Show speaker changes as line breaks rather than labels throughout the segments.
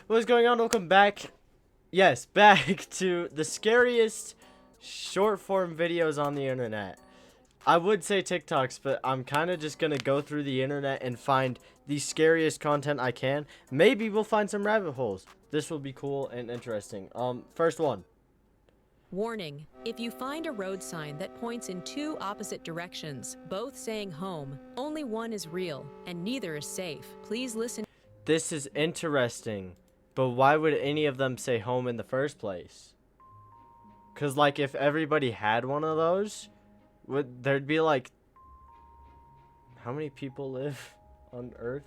What's going on? Welcome back. Yes, back to the scariest short form videos on the internet. I would say TikToks, but I'm kind of just going to go through the internet and find the scariest content I can. Maybe we'll find some rabbit holes. This will be cool and interesting. First one.
Warning, if you find a road sign that points in two opposite directions, both saying home, only one is real and neither is safe. Please listen.
This is interesting, but why would any of them say home in the first place? Because, like, if everybody had one of those, there'd be, like, how many people live on Earth?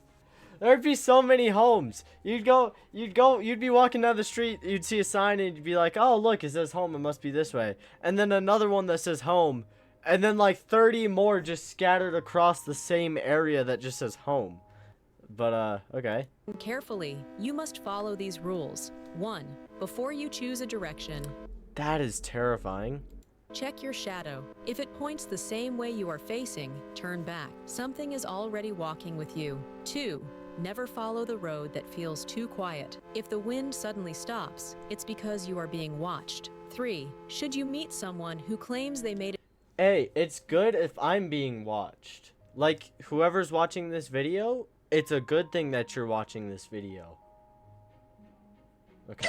There'd be so many homes. You'd be walking down the street, you'd see a sign, and you'd be like, oh, look, it says home, it must be this way. And then another one that says home, and then, like, 30 more just scattered across the same area that just says home. But, okay.
Carefully, you must follow these rules. 1. Before you choose a direction,
That is terrifying.
check your shadow. If it points the same way you are facing, turn back. Something is already walking with you. 2. Never follow the road that feels too quiet. If the wind suddenly stops, it's because you are being watched. 3. Should you meet someone who claims they made it.
Hey, it's good if I'm being watched. Like, whoever's watching this video, it's a good thing that you're watching this video. Okay.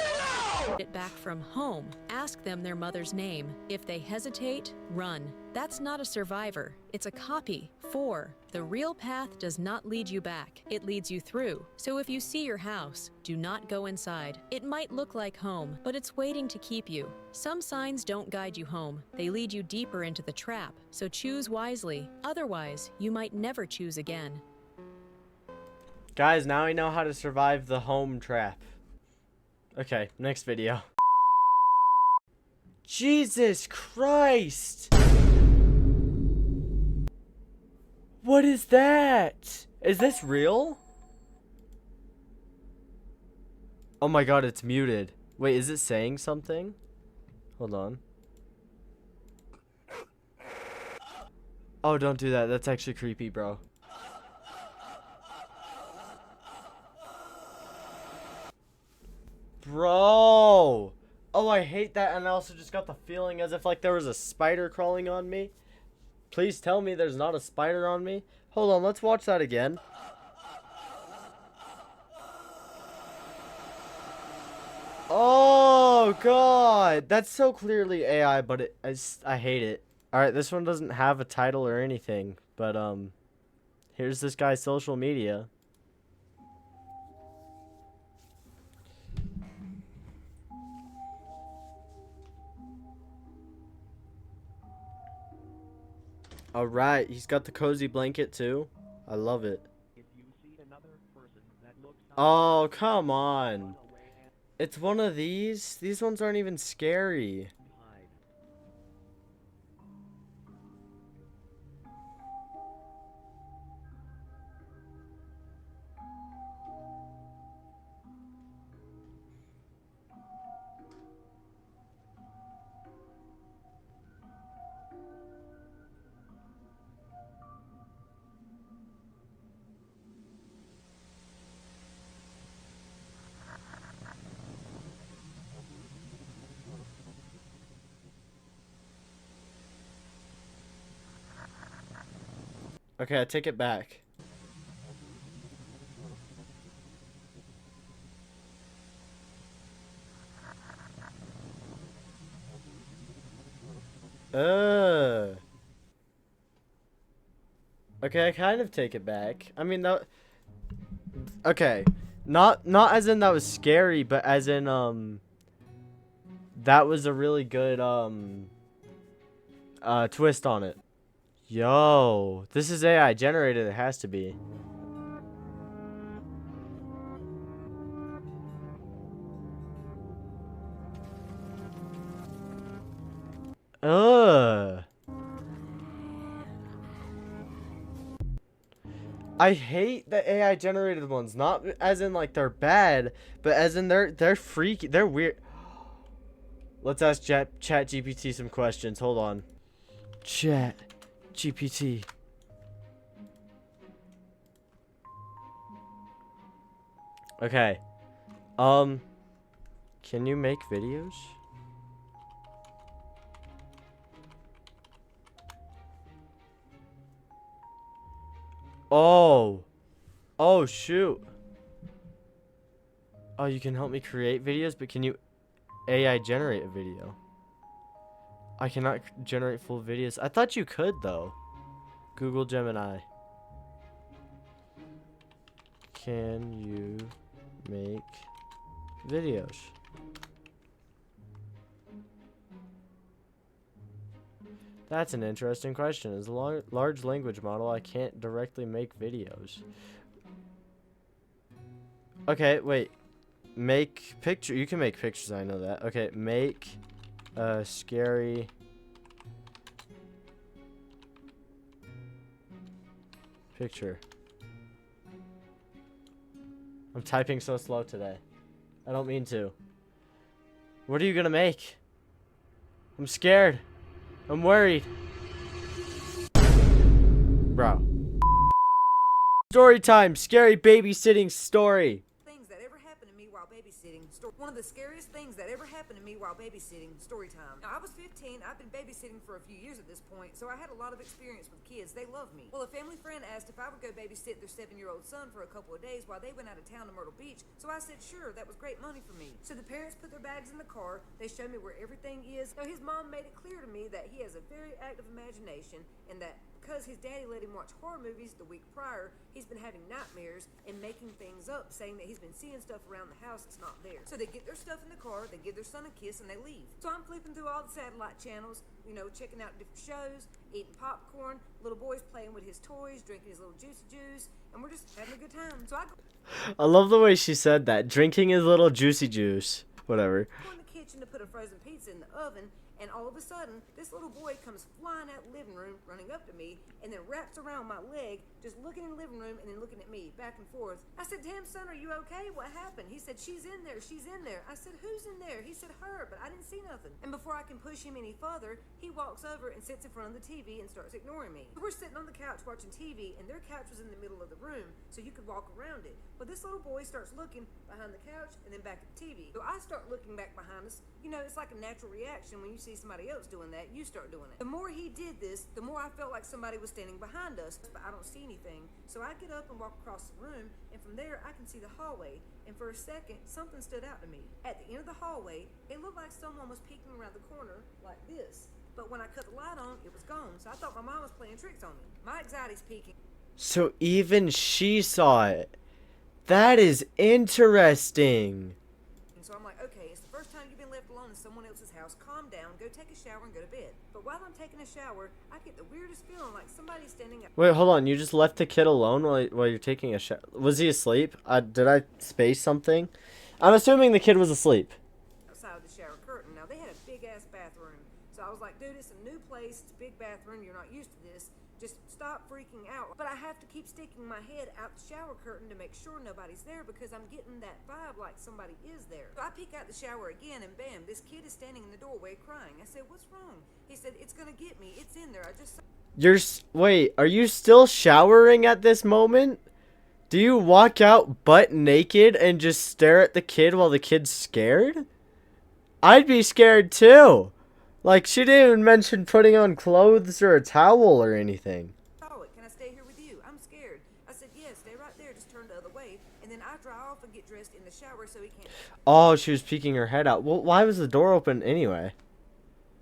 It back from home, ask them their mother's name. If they hesitate, run. That's not a survivor, it's a copy. 4. The real path does not lead you back, it leads you through. So if you see your house, do not go inside. It might look like home, but it's waiting to keep you. Some signs don't guide you home, they lead you deeper into the trap. So choose wisely, otherwise you might never choose again.
Guys, now I know how to survive the home trap. Okay, next video. Jesus Christ! What is that? Is this real? Oh my god, it's muted. Wait, is it saying something? Hold on. Oh, don't do that. That's actually creepy, bro. Bro! Oh, I hate that, and I also just got the feeling as if, like, there was a spider crawling on me. Please tell me there's not a spider on me. Hold on, let's watch that again. Oh, God! That's so clearly AI, but I hate it. Alright, this one doesn't have a title or anything, but, here's this guy's social media. Alright, he's got the cozy blanket too. I love it. Oh, come on. It's one of these. These ones aren't even scary. Okay, I take it back. Okay, I kind of take it back. I mean, that. Okay, not as in that was scary, but as in that was a really good twist on it. Yo, this is AI generated. It has to be. Ugh. I hate the AI generated ones. Not as in like they're bad, but as in they're freaky. They're weird. Let's ask Chat GPT some questions. Hold on. Chat GPT. Okay. Can you make videos? Oh. Oh, shoot. Oh, you can help me create videos, but can you AI generate a video? I cannot generate full videos. I thought you could, though. Google Gemini. Can you make videos? That's an interesting question. As a large language model, I can't directly make videos. Okay, wait. Make picture. You can make pictures. I know that. Okay, make a scary picture. I'm typing so slow today. I don't mean to. What are you gonna make? I'm scared. I'm worried. Bro. Story time. Scary babysitting story.
Things that ever happened to me while babysitting. One of the scariest things that ever happened to me while babysitting. Story time. Now, I was 15. I've been babysitting for a few years at this point, so I had a lot of experience with kids. They love me. Well, a family friend asked if I would go babysit their 7-year-old son for a couple of days while they went out of town to Myrtle Beach, so I said, sure, that was great money for me. So the parents put their bags in the car. They showed me where everything is. Now, his mom made it clear to me that he has a very active imagination and that because his daddy let him watch horror movies the week prior, he's been having nightmares and making things up, saying that he's been seeing stuff around the house that's not there. So they get their stuff in the car, they give their son a kiss, and they leave. So I'm flipping through all the satellite channels, you know, checking out different shows, eating popcorn, little boy's playing with his toys, drinking his little juicy juice, and we're just having a good time. So I
I love the way she said that. Drinking his little juicy juice. Whatever.
go in the kitchen to put a frozen pizza in the oven, and all of a sudden, this little boy comes flying out the living room, running up to me, and then wraps around my leg, just looking in the living room and then looking at me, back and forth. I said, damn, son, are you okay? What happened? He said, she's in there, she's in there. I said, who's in there? He said, her, but I didn't see nothing. And before I can push him any further, he walks over and sits in front of the TV and starts ignoring me. We're sitting on the couch watching TV, and their couch was in the middle of the room, so you could walk around it. But this little boy starts looking behind the couch and then back at the TV. So I start looking back behind us. You know, it's like a natural reaction when you see somebody else doing that, you start doing it. The more he did this, the more I felt like somebody was standing behind us, but I don't see anything. So I get up and walk across the room, and from there I can see the hallway, and for a second, something stood out to me. At the end of the hallway, it looked like someone was peeking around the corner like this. But when I cut the light on, it was gone, so I thought my mom was playing tricks on me. My anxiety's peaking.
So even she saw it. That is interesting.
And so I'm like, okay, it's the first time you've been left alone in someone else's house. Calm down, go take a shower and go to bed. But while I'm taking a shower, I get the weirdest feeling like somebody's standing up.
Wait, hold on. You just left the kid alone while you're taking a shower? Was he asleep? Did I space something? I'm assuming the kid was asleep.
Outside of the shower curtain. Now, they had a big-ass bathroom. So I was like, dude, it's a new place. It's a big bathroom. You're not used to this. Just stop freaking out. But I have to keep sticking my head out the shower curtain to make sure nobody's there because I'm getting that vibe like somebody is there. So I peek out the shower again, and bam, this kid is standing in the doorway crying. I said, what's wrong? He said, it's gonna get me. It's in there. I just...
Wait, are you still showering at this moment? Do you walk out butt naked and just stare at the kid while the kid's scared? I'd be scared too. Like, she didn't even mention putting on clothes or a towel or anything.
Oh, can I stay here with you? I'm scared. I said, yeah, stay right there. Just turn the other way. And then I dry off and get dressed in the shower so he can't...
Oh, she was peeking her head out. Well, why was the door open anyway?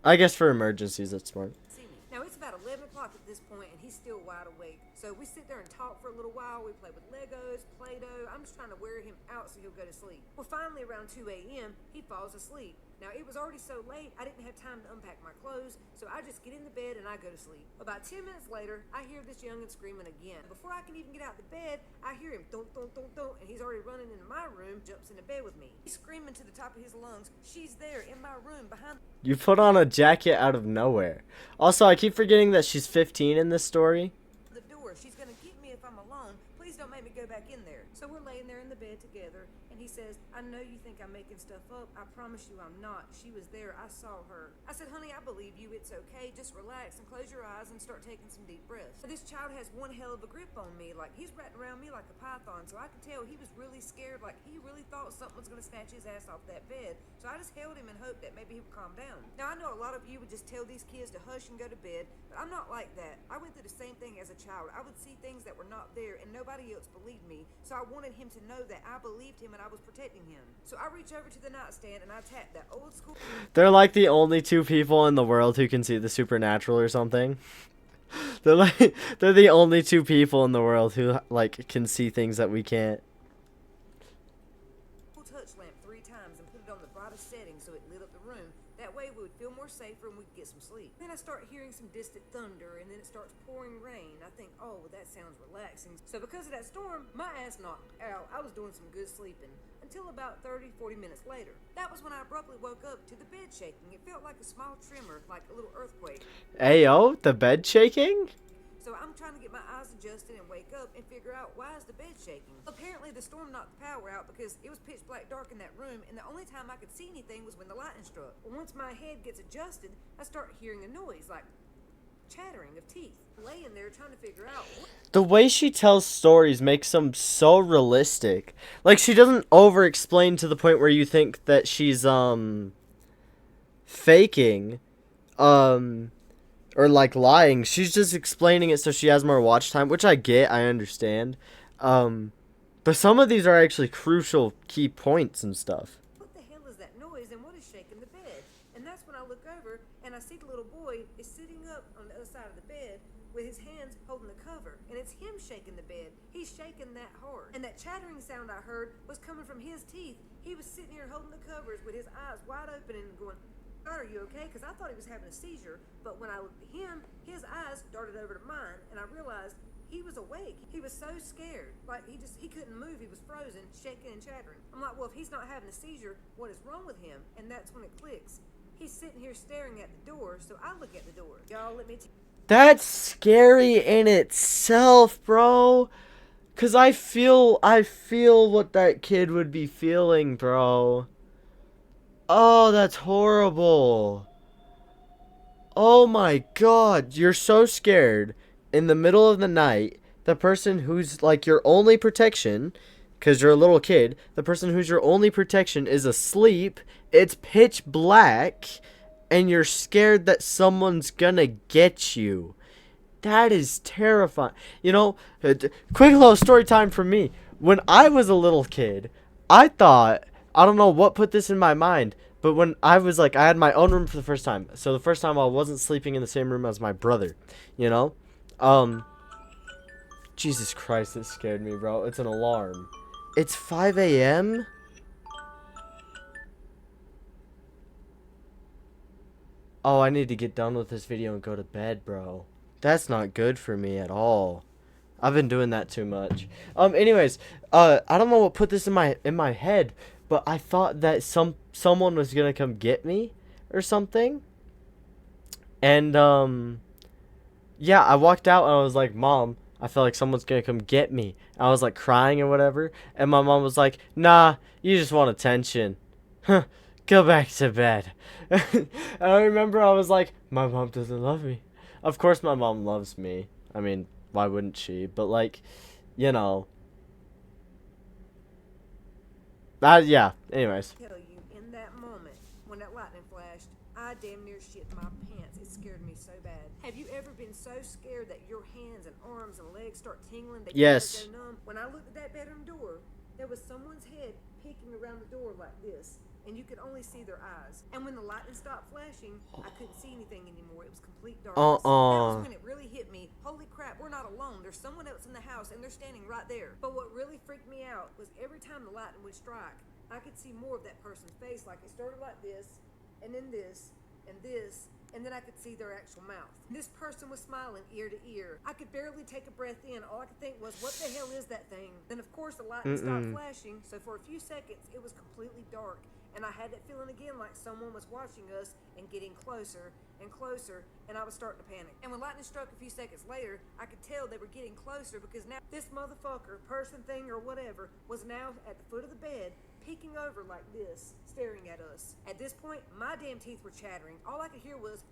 I guess for emergencies, that's smart.
See me. Now, it's about 11 o'clock at this point, and he's still wide awake. So we sit there and talk for a little while. We play with Legos, Play-Doh. I'm just trying to wear him out so he'll go to sleep. Well, finally, around 2 a.m., he falls asleep. Now, it was already so late, I didn't have time to unpack my clothes, so I just get in the bed and I go to sleep. About 10 minutes later, I hear this youngin' screaming again. Before I can even get out of the bed, I hear him thunk, thunk, thunk, thunk, and he's already running into my room, jumps into bed with me. He's screaming to the top of his lungs, she's there in my room behind...
You put on a jacket out of nowhere. Also, I keep forgetting that she's 15 in this story.
the door. She's gonna get me if I'm alone. Please don't make me go back in there. So we're laying there in the bed together, and he says, I know you think I'm making stuff up. I promise you I'm not. She was there. I saw her. I said, honey, I believe you. It's okay. Just relax and close your eyes and start taking some deep breaths. This child has one hell of a grip on me. Like, he's wrapped around me like a python. So I could tell he was really scared. Like, he really thought something was going to snatch his ass off that bed. So I just held him and hoped that maybe he would calm down. Now, I know a lot of you would just tell these kids to hush and go to bed, but I'm not like that. I went through the same thing as a child. I would see things that were not there and nobody else believed me. So I wanted him to know that I believed him and I was protecting him. So I reach over to the nightstand and I tap that old school.
They're like the only two people in the world who can see the supernatural or something. They're the only two people in the world who like can see things that we can't.
Touch lamp 3 times and put it on the brightest setting so it lit up the room. That way we would feel more safer and we could get some sleep. Then I start hearing some distant thunder and then it starts pouring rain. I think, oh, well, that sounds relaxing. So because of that storm, my ass knocked out. I was doing some good sleeping until about 30-40 minutes later. That was when I abruptly woke up to the bed shaking. It felt like a small tremor, like a little earthquake.
Ayo, the bed shaking?
So I'm trying to get my eyes adjusted and wake up and figure out why is the bed shaking. Apparently the storm knocked the power out because it was pitch black dark in that room and the only time I could see anything was when the lightning struck. But once my head gets adjusted, I start hearing a noise like chattering of teeth. Laying there trying to figure out
The way she tells stories makes them so realistic. Like, she doesn't over explain to the point where you think that she's faking or like lying. She's just explaining it so she has more watch time, which I get, I understand. But some of these are actually crucial key points and stuff.
what the hell is that noise and what is shaking the bed? And that's when I look over and I see the little boy is sitting up on the other side of the bed with his hands holding the cover, and it's him shaking the bed. He's shaking that hard. And that chattering sound I heard was coming from his teeth. He was sitting here holding the covers with his eyes wide open and going, are you okay? Because I thought he was having a seizure, but when I looked at him, his eyes darted over to mine, and I realized he was awake. He was so scared. Like, he couldn't move. He was frozen, shaking and chattering. I'm like, well, if he's not having a seizure, what is wrong with him? And that's when it clicks. He's sitting here staring at the door, so I look at the door. Y'all, let me
That's scary in itself, bro. Cause I feel what that kid would be feeling, bro. Oh, that's horrible. Oh my god, you're so scared. In the middle of the night, the person who's like your only protection, because you're a little kid, the person who's your only protection is asleep, it's pitch black, and you're scared that someone's gonna get you. That is terrifying. You know, quick little story time from me. When I was a little kid, I thought, I don't know what put this in my mind, but when I was like, I had my own room for the first time. So the first time I wasn't sleeping in the same room as my brother, you know? Jesus Christ, it scared me, bro. It's an alarm. It's 5 a.m.? Oh, I need to get done with this video and go to bed, bro. That's not good for me at all. I've been doing that too much. Anyways, I don't know what put this in my head, but I thought that someone was gonna come get me or something. And yeah, I walked out and I was like, Mom, I feel like someone's gonna come get me. I was like crying or whatever, and my mom was like, nah, you just want attention. Huh, go back to bed. And I remember I was like, my mom doesn't love me. Of course my mom loves me. I mean, why wouldn't she? But like, you know. Yeah, anyways.
tell you, in that moment, when that lightning flashed, I damn near shit my pants. It scared me so bad. Have you ever been so scared that your hands and arms and legs start tingling? That
Yes.
you go numb? When I looked at that bedroom door, there was someone's head peeking around the door like this, and you could only see their eyes. And when the lightning stopped flashing, I couldn't see anything anymore. It was complete darkness. That was when it really hit me. Holy crap, we're not alone. There's someone else in the house, and they're standing right there. But what really freaked me out was every time the lightning would strike, I could see more of that person's face. Like, it started like this, and then this, and then I could see their actual mouth. This person was smiling ear to ear. I could barely take a breath in. All I could think was, what the hell is that thing? Then, of course, the lightning stopped flashing, so for a few seconds, it was completely dark. And I had that feeling again like someone was watching us and getting closer and closer, and I was starting to panic. And when lightning struck a few seconds later, I could tell they were getting closer because now this motherfucker, person, thing, or whatever, was now at the foot of the bed, peeking over like this, staring at us. At this point, my damn teeth were chattering. All I could hear was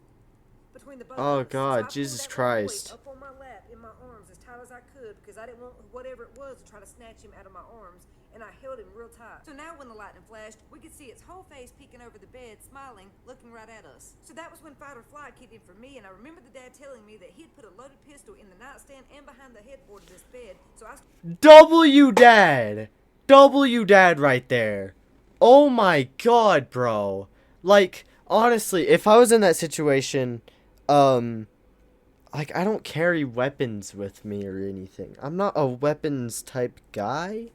between the both
Oh
of us.
God,
So I pulled
Jesus
that little boy
Christ.
up on my lap in my arms as tight as I could because I didn't want whatever it was to try to snatch him out of my arms, and I held him real tight. So now when the lightning flashed, we could see its whole face peeking over the bed, smiling, looking right at us. So that was when fight or flight kicked in for me, and I remember the dad telling me that he'd put a loaded pistol in the nightstand and behind the headboard of this bed. So I
W dad. W dad right there. Oh my God, bro. Like, honestly, if I was in that situation, like, I don't carry weapons with me or anything. I'm not a weapons type guy,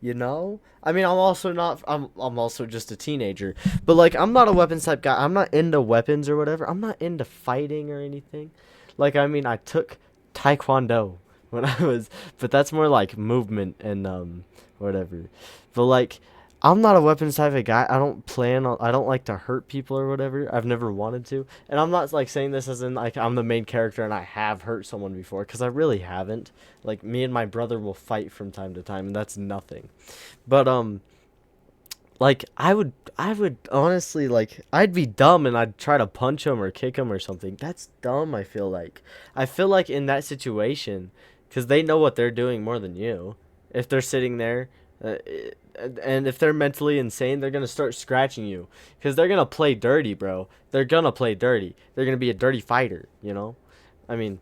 you know? I mean, I'm also just a teenager. But like, I'm not a weapons type guy. I'm not into weapons or whatever. I'm not into fighting or anything. Like, I mean, I took taekwondo when I was, but that's more like movement and whatever. But like, I'm not a weapons type of guy. I don't like to hurt people or whatever. I've never wanted to. And I'm not like saying this as in like I'm the main character and I have hurt someone before, because I really haven't. Like, me and my brother will fight from time to time, and that's nothing. But like, I would honestly, like, I'd be dumb and I'd try to punch him or kick him or something. That's dumb. I feel like in that situation, because they know what they're doing more than you. If they're sitting there, uh, and if they're mentally insane, they're gonna start scratching you, because they're gonna play dirty, bro. They're gonna play dirty. They're gonna be a dirty fighter, you know. I mean,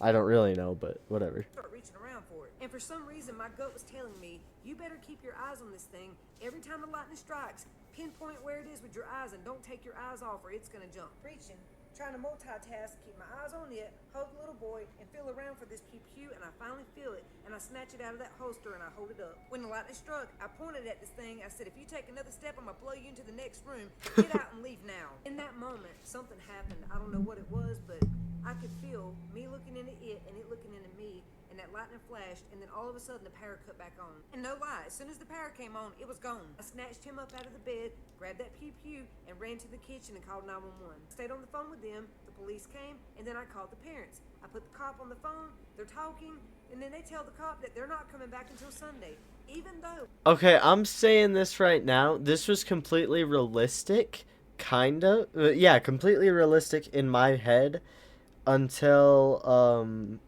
I don't really know, but whatever.
start reaching around for it. And for some reason, my gut was telling me, you better keep your eyes on this thing. Every time the lightning strikes, pinpoint where it is with your eyes and don't take your eyes off or it's gonna jump. Reaching, trying to multitask, keep my eyes on it, hold the little boy, and feel around for this pew-pew, and I finally feel it, and I snatch it out of that holster and I hold it up. When the lightning struck, I pointed at this thing. I said, if you take another step, I'm gonna blow you into the next room. Get out and leave now. In that moment, something happened. I don't know what it was, but I could feel me looking into it and it looking into me, and that lightning flashed, and then all of a sudden the power cut back on. And no lie, as soon as the power came on, it was gone. I snatched him up out of the bed, grabbed that pew-pew, and ran to the kitchen and called 911. Stayed on the phone with them, the police came, and then I called the parents. I put the cop on the phone, they're talking, and then they tell the cop that they're not coming back until Sunday, even though...
Okay, I'm saying this right now. This was completely realistic, kinda. Yeah, completely realistic in my head until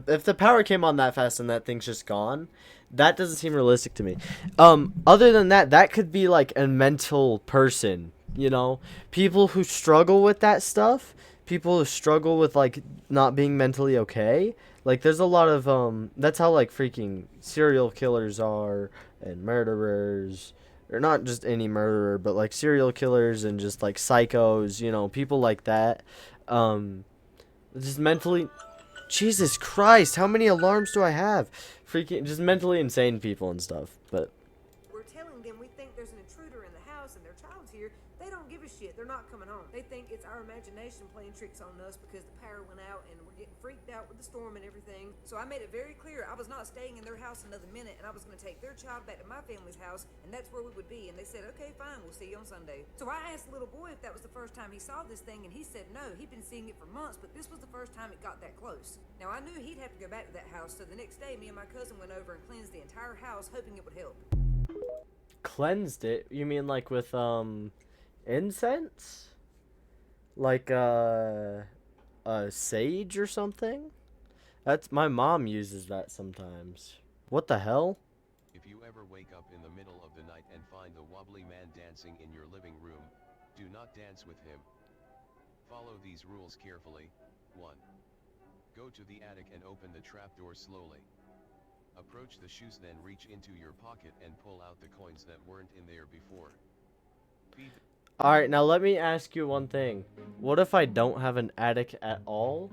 if the power came on that fast and that thing's just gone, that doesn't seem realistic to me. Other than that, that could be like a mental person, you know? People who struggle with that stuff, people who struggle with like not being mentally okay. Like, there's a lot of that's how like freaking serial killers are, and murderers, or not just any murderer, but like serial killers and just like psychos, you know, people like that. Just mentally, Jesus Christ, how many alarms do I have? Freaking just mentally insane people and stuff. But
We're telling them we think there's an intruder in the house and their child's here. They don't give a shit. They're not coming home. They think it's our imagination playing tricks on us because the power went out and we're getting freaked out with the storm and everything. So I made it very clear I was not staying in their house another minute, and I was going to take their child back to my family's house, and that's where we would be. And they said, okay, fine, we'll see you on Sunday. So I asked the little boy if that was the first time he saw this thing, and he said no. He'd been seeing it for months, but this was the first time it got that close. Now I knew he'd have to go back to that house, so the next day me and my cousin went over and cleansed the entire house, hoping it would help.
cleansed it? You mean like with incense? Like sage or something? That's my mom uses that sometimes. What the hell?
If you ever wake up in the middle of the night and find the wobbly man dancing in your living room, do not dance with him. Follow these rules carefully. 1. Go to the attic and open the trapdoor slowly. Approach the shoes, then reach into your pocket and pull out the coins that weren't in there before.
Alright, now let me ask you one thing. What if I don't have an attic at all?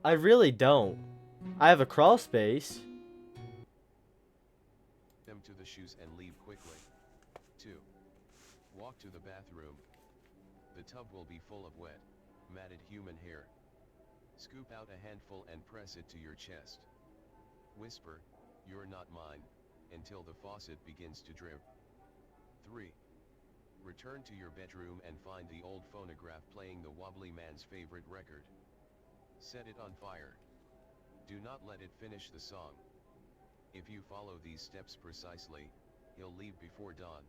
I really don't. I have a crawl space.
Them to the shoes and leave quickly. 2. Walk to the bathroom. The tub will be full of wet, matted human hair. Scoop out a handful and press it to your chest. Whisper, "You're not mine," until the faucet begins to drip. 3. Return to your bedroom and find the old phonograph playing the wobbly man's favorite record. Set it on fire. Do not let it finish the song. If you follow these steps precisely, he'll leave before dawn.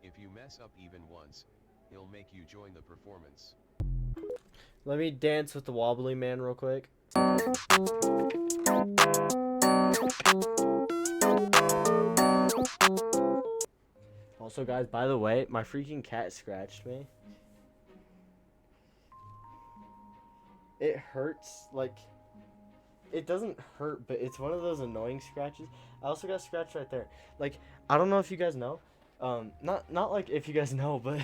If you mess up even once, he'll make you join the performance.
Let me dance with the Wobbly Man real quick. Also, guys, by the way, my freaking cat scratched me. It hurts, like, it doesn't hurt, but it's one of those annoying scratches. I also got scratched right there. Like, I don't know if you guys know. Not like if you guys know, but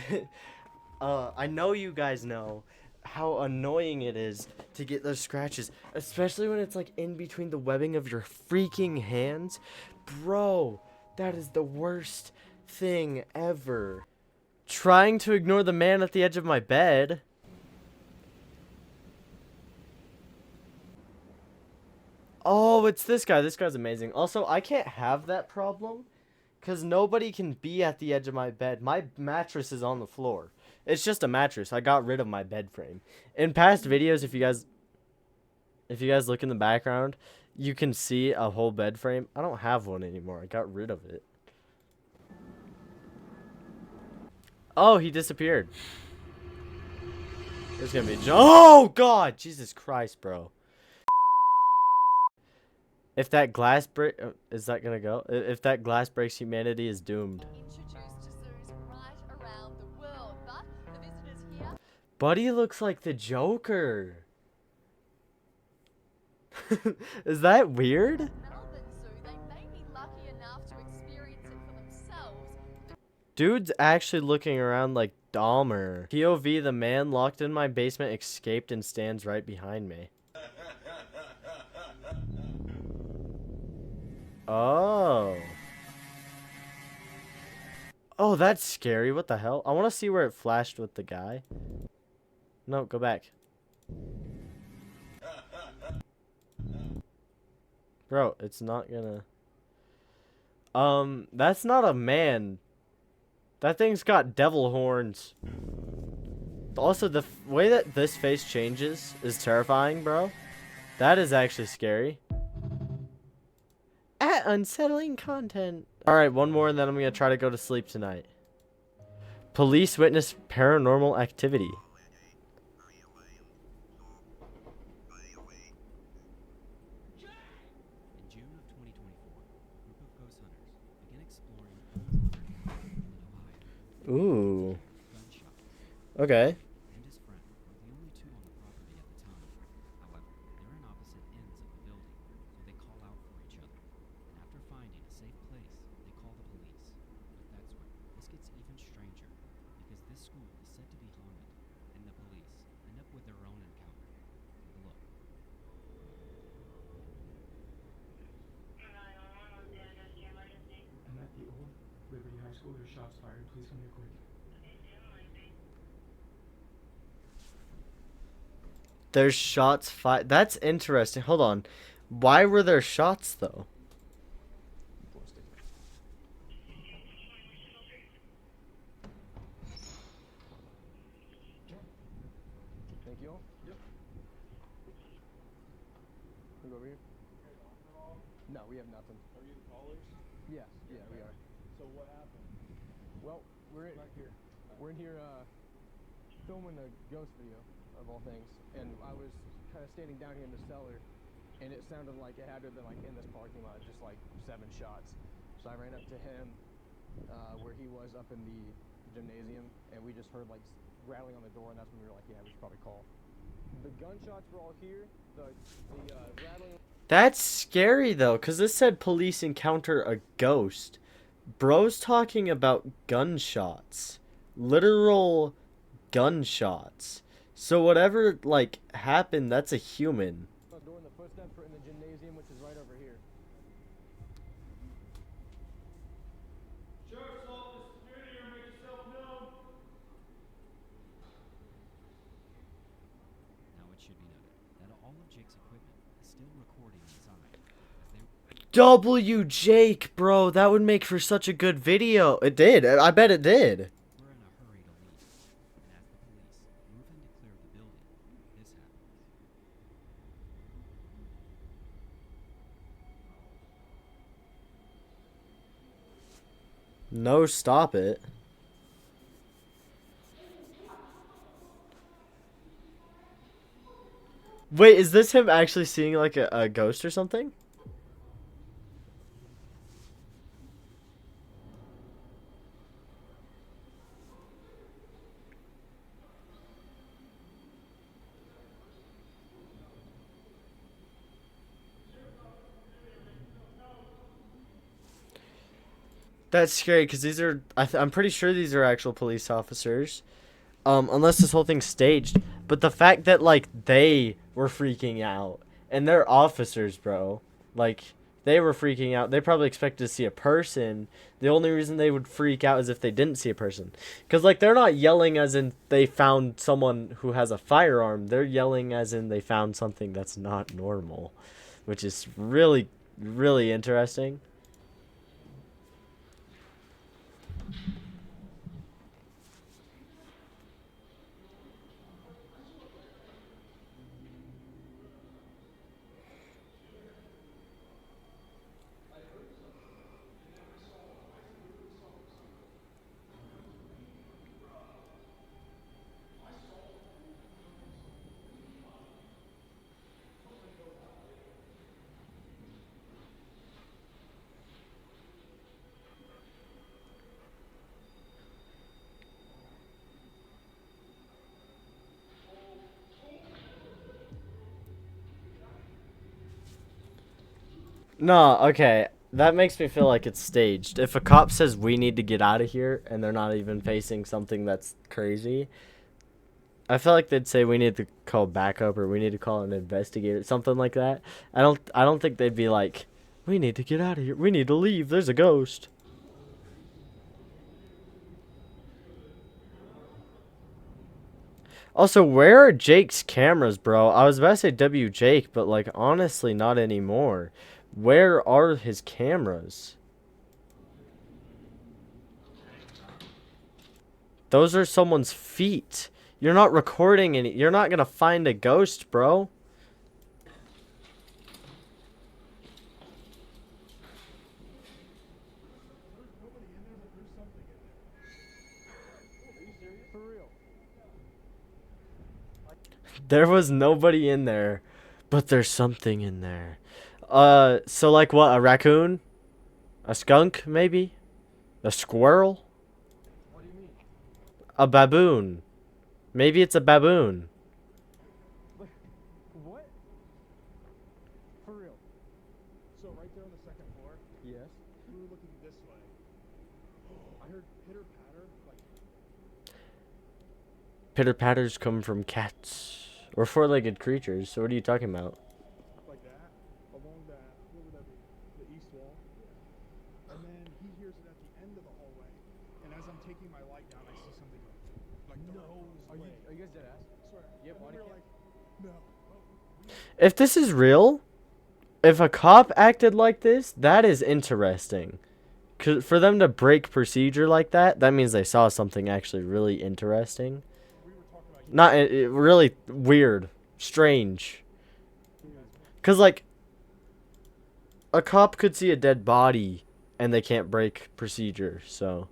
I know you guys know how annoying it is to get those scratches, especially when it's like in between the webbing of your freaking hands. Bro, that is the worst thing ever. Trying to ignore the man at the edge of my bed. Oh, it's this guy. This guy's amazing. Also, I can't have that problem because nobody can be at the edge of my bed. My mattress is on the floor. It's just a mattress. I got rid of my bed frame. In past videos, if you guys look in the background, you can see a whole bed frame. I don't have one anymore. I got rid of it. Oh, he disappeared. There's gonna be oh God, Jesus Christ, bro. If that glass break, is that gonna go? If that glass breaks, humanity is doomed.
Introduced to zoos right around the world, but for visitors here,
Buddy looks like the Joker. Is that weird?
Melbourne Zoo, they may be lucky enough to experience it for themselves.
Dude's actually looking around like Dahmer. POV, the man locked in my basement escaped and stands right behind me. Oh. Oh, that's scary. What the hell? I want to see where it flashed with the guy. No, go back. Bro, it's not gonna... that's not a man. That thing's got devil horns. Also, the way that this face changes is terrifying, bro. That is actually scary. At unsettling content. Alright, one more and then I'm gonna try to go to sleep tonight. Police witness paranormal activity.
In June of 2024, a group of ghost hunters began exploring old in Ohio.
Ooh.
Gunshot
Okay.
and his friend were the only two on the property at the time. However, they're in opposite ends of the building, so they call out for each other. And after finding a safe place, they call the police. But that's where this gets even stranger, because this school is said to be haunted, and the police end up with their own encounter. Take a look.
I'm at the old Liberty High School. There's shots fired. Please come here quick.
There's shots fired. That's interesting. Hold on. Why were there shots, though?
Thank you all. Yep. We go over here? No, we have nothing.
Are you the callers?
Yeah, we are.
So what happened?
Well, we're in
Right here.
we're in here filming a ghost video of all things, and I was kind of standing down here in the cellar, and it sounded like it had to have been like in this parking lot, just like 7 shots. So I ran up to him where he was up in the gymnasium, and we just heard like rattling on the door, and that's when we were like, yeah, we should probably call. The gunshots were all here. The rattling.
That's scary, though, because this said police encounter a ghost. Bro's talking about gunshots. Literal gunshots. So whatever, like, happened, that's a human.
The door and the footsteps were in the gymnasium, which is right over here.
Sheriff's office, security, or make yourself known.
Now it should be noted that all of Jake's equipment is still recording inside, as they
W. Jake, bro, that would make for such a good video. It did. I bet it did.
were in a hurry to leave. And as the police move in to clear the building, this happens.
No, stop it. Wait, is this him actually seeing like a ghost or something? That's scary because these are. I'm pretty sure these are actual police officers. Unless this whole thing's staged. But the fact that like they were freaking out and they're officers, bro. Like they were freaking out. They probably expected to see a person. The only reason they would freak out is if they didn't see a person. Cuz like they're not yelling as in they found someone who has a firearm. They're yelling as in they found something that's not normal, which is really interesting. No, okay. That makes me feel like it's staged. If a cop says we need to get out of here and they're not even facing something that's crazy, I feel like they'd say we need to call backup or we need to call an investigator, something like that. I don't think they'd be like, we need to get out of here. We need to leave. There's a ghost. Also, where are Jake's cameras, bro? I was about to say W Jake, but like honestly not anymore. Where are his cameras? Those are someone's feet. You're not recording any. You're not gonna find a ghost, bro.
For real.
There was nobody in there, but there's something in there. So like what? A raccoon? A skunk, maybe? A squirrel?
What do you mean?
A baboon? Maybe it's a baboon.
What? For real. So right there on the second floor? Yes. We were looking this way. I heard pitter patter, like
Pitter patters come from cats or four-legged creatures. So what are you talking about?
like that, along that, what would that be? The east wall. And then he hears it at the end of the hallway. And as I'm taking my light down, I see something like no way. Are you guys dead ass? I swear. Yep. And we were like, no.
If this is real, if a cop acted like this, that is interesting. 'Cause for them to break procedure like that, that means they saw something actually really interesting. Not really weird, strange. Cause like a cop could see a dead body and they can't break procedure. So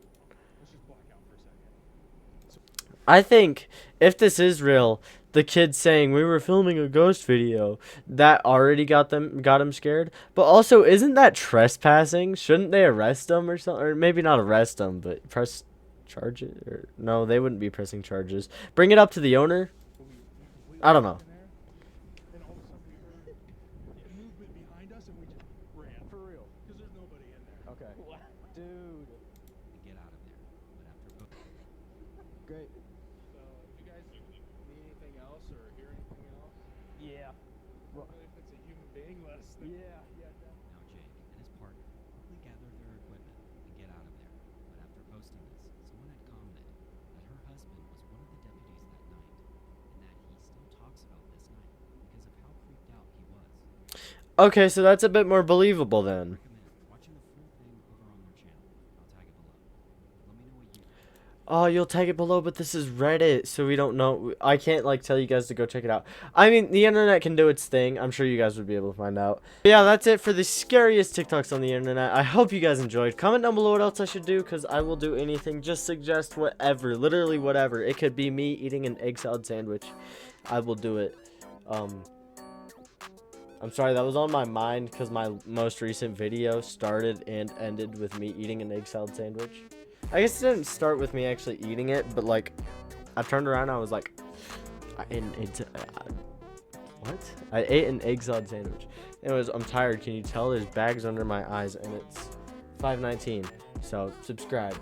Let's just black out for a second.
I think if this is real, the kid saying we were filming a ghost video, that already got him scared. But also, isn't that trespassing? Shouldn't they arrest him or something? Or maybe not arrest him, but press charges. Or, no, they wouldn't be pressing charges. Bring it up to the owner. I don't know.
And all of a sudden we heard movement behind us and we just ran. For real. Because there's nobody in there. Okay. Dude.
Get out of there. But after
Great. So, if you guys need anything else or hear anything else? Yeah. Well, if it's a human being, let us know. Yeah.
now Jake and his partner quickly gathered their equipment and get out of there. But after posting this, someone had commented that her husband was one of the deputies that night, and that he still talks about this night because of how creeped out he was.
Okay, so that's a bit more believable then.
Recommend watching the full thing over on their channel. I'll tag it below. Let me know what you think.
Oh, you'll tag it below, but this is Reddit, so we don't know. I can't like tell you guys to go check it out. I mean, the internet can do its thing. I'm sure you guys would be able to find out. But yeah, that's it for the scariest TikToks on the internet. I hope you guys enjoyed. Comment down below what else I should do, because I will do anything. Just suggest whatever, literally whatever. It could be me eating an egg salad sandwich. I will do it. I'm sorry, that was on my mind because my most recent video started and ended with me eating an egg salad sandwich. I guess it didn't start with me actually eating it, but like, I turned around and I was like, what? I ate an egg salad sandwich. Anyways, I'm tired. Can you tell? There's bags under my eyes and it's 5:19. So subscribe.